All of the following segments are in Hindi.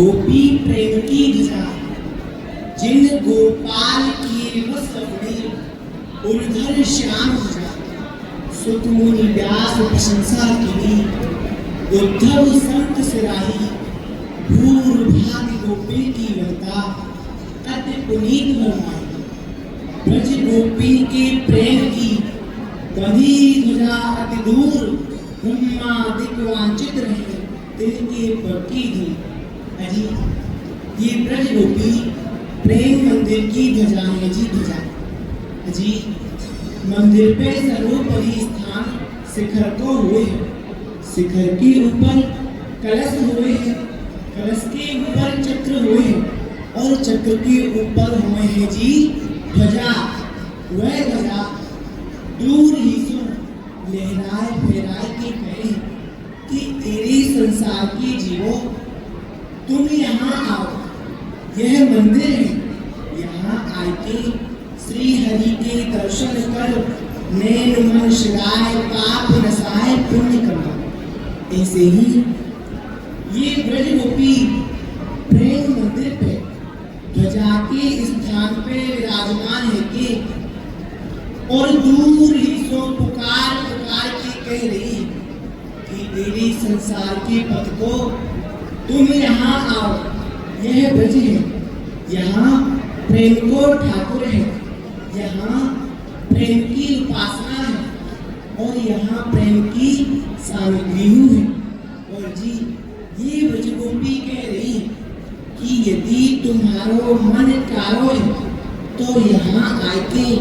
गोपी प्रेम की ध्वजा, जिन गोपाल की वस अपनी उर्धर श्याम ध्वजा। सुत मुनि व्यास प्रशंसा की, उद्धव संत सिराही। भूर भाग गोपी की वरता, अति पुनीत वर्माई। ब्रज गोपी के प्रेम की बंधी ध्वजा अति दूर, ब्रह्मादिक वांछित रहे तिनके पक्की दी। अजी ये ब्रज गोपी प्रेम मंदिर की ध्वजा है जी, ध्वजा। अजी मंदिर पे सर्वोपरि स्थान शिखर को हुए हैं, शिखर के ऊपर कलश हुए हैं, कलश के ऊपर चक्र हुए हैं और चक्र के ऊपर हुए हैं जी ध्वजा। वह ध्वजा दूर ही सो लहराए फहराए के कहे कि तेरे संसार के जीवो तुम यहाँ आओ, यह मंदिर है, यहाँ आके श्री हरि के दर्शन कर नैन मन शिराय पाप नसाय पुण्य कमा। ऐसे ही ये ब्रज गोपी प्रेम मंदिर पे ध्वजा के स्थान पे विराजमान है कि और दूर ही सो पुकार पुकार के कह रही कि तेरे संसार के पथ को तुम यहाँ आओ, यह ब्रज है, यहाँ प्रेम को ठाकुर है, यहाँ प्रेम की उपासना है और यहाँ प्रेम की सामग्री है। और जी ये ब्रज गोपी कह रही है कि यदि तुम्हारो मन कारो है तो यहाँ आके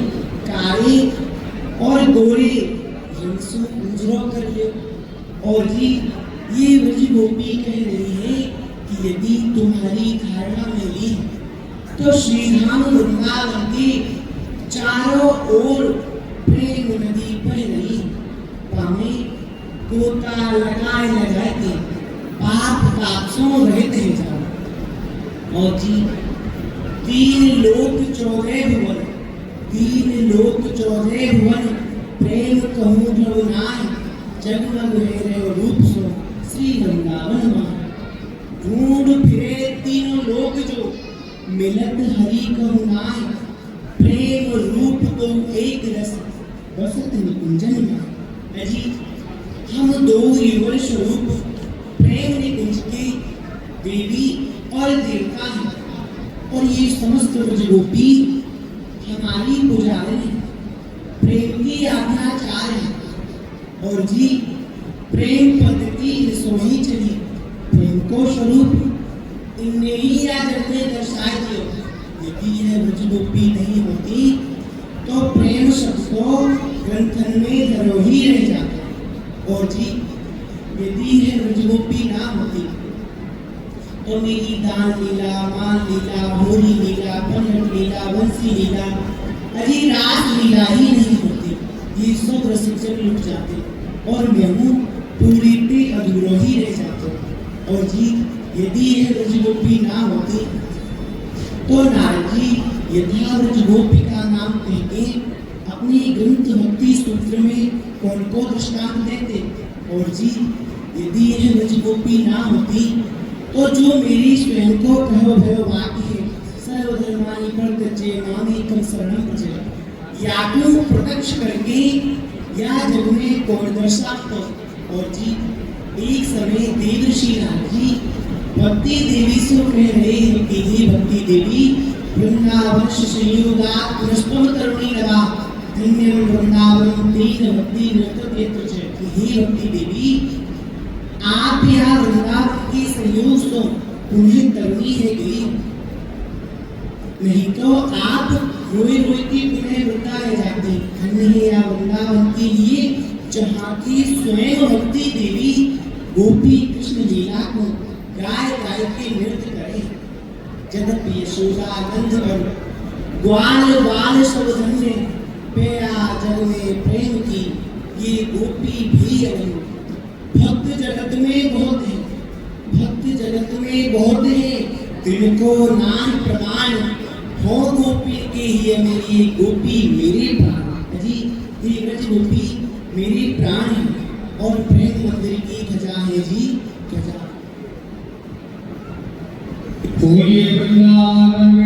कारे और गोरे रंगसु उजरो कर ले। और जी ये ब्रज गोपी कह रही है कि यदि तुम्हारी धारणा में ली तो श्रीधाम वृंदावन के चारों ओर प्रेम नदी बह रही, पामे गोता लगाए लगाते पाप तापसों रहते जाओ। और जी 3 लोक 14 भुवन, 3 लोक 14 भुवन प्रेम कहूँ ध्रुव नाय, जगमग है रे रूप सो श्री वृंदावन मां। ढूंढ फिरे तीनों लोक जो मिलत हरि कहु नाय, प्रेम रूप तो एक रस बसत निकुंजन में। अजी हम 2 युगल स्वरूप प्रेम निकुंज के देवी और देवता हैं और ये समस्त ब्रज गोपी हमारी पुजारी है, प्रेम की आज्ञाचार है। और जी प्रेम पद्धति सोही चली, प्रेम को स्वरूप इनने ही जग में दर्शाए दियो। यदि यह ब्रज गोपी नहीं होती तो प्रेम शब्द को ग्रंथन में धरोही रह जाता। और जी यदि यह ब्रज गोपी ना होती तो मेरी दान लीला, मान लीला, होरी लीला, पनट लीला, बंसी लीला, अजी रास लीला ही नहीं होती। ये सब रसिकजन लुट जाते और मैं पूरी पे अधूरा ही रह जाते। और जी यदि यह ब्रज गोपी ना होती तो नारद जी यथा ब्रज गोपी का नाम कहते अपनी ग्रंथ भक्ति सूत्र में कौन को दृष्टांत देते। और जी यदि यह ब्रज गोपी ना होती तो जो मेरी स्वयं को कहो भयो वाक्य है, सर्वधर्मानि परित्यज्य मामेकं शरणं व्रज, या तो प्रत्यक्ष करके या जग में कौन दर्शाता। और जी एक समय देवर्षि नारद जी भक्ति देवी से कह रहे हैं कि हे भक्ति देवी, वृंदावन संयोगात् पुनस्त्वं तरुणी नवा, धन्यं वृंदावनं तेन भक्ति नृत्यते तुझ। हे भक्ति देवी, आप यहाँ वृंदावन के संयोग से पुनः तरुणी है गई, नहीं तो आप रोए रोए की पुनः वृंदा रह जाती। धन्य है या वृंदावन के लिए जहाँ की स्वयं भक्ति देवी गोपी कृष्ण लीला को गाय गाय के नृत्य करे। जगत यशोदा नंद वर ग्वाल बाल सब धन्य, पेड़ा जग में प्रेम की ये गोपी भी अनंत। भक्त जगत में बहुत है, भक्त जगत में बहुत है, तिनको नाम प्रमाण हो गोपी के ही मेरी गोपी मेरे प्राण। जी ये ब्रज गोपी मेरी प्राण है और प्रेम मंदिर की ध्वजा है जी, ध्वजा। सूर्य वृंदावन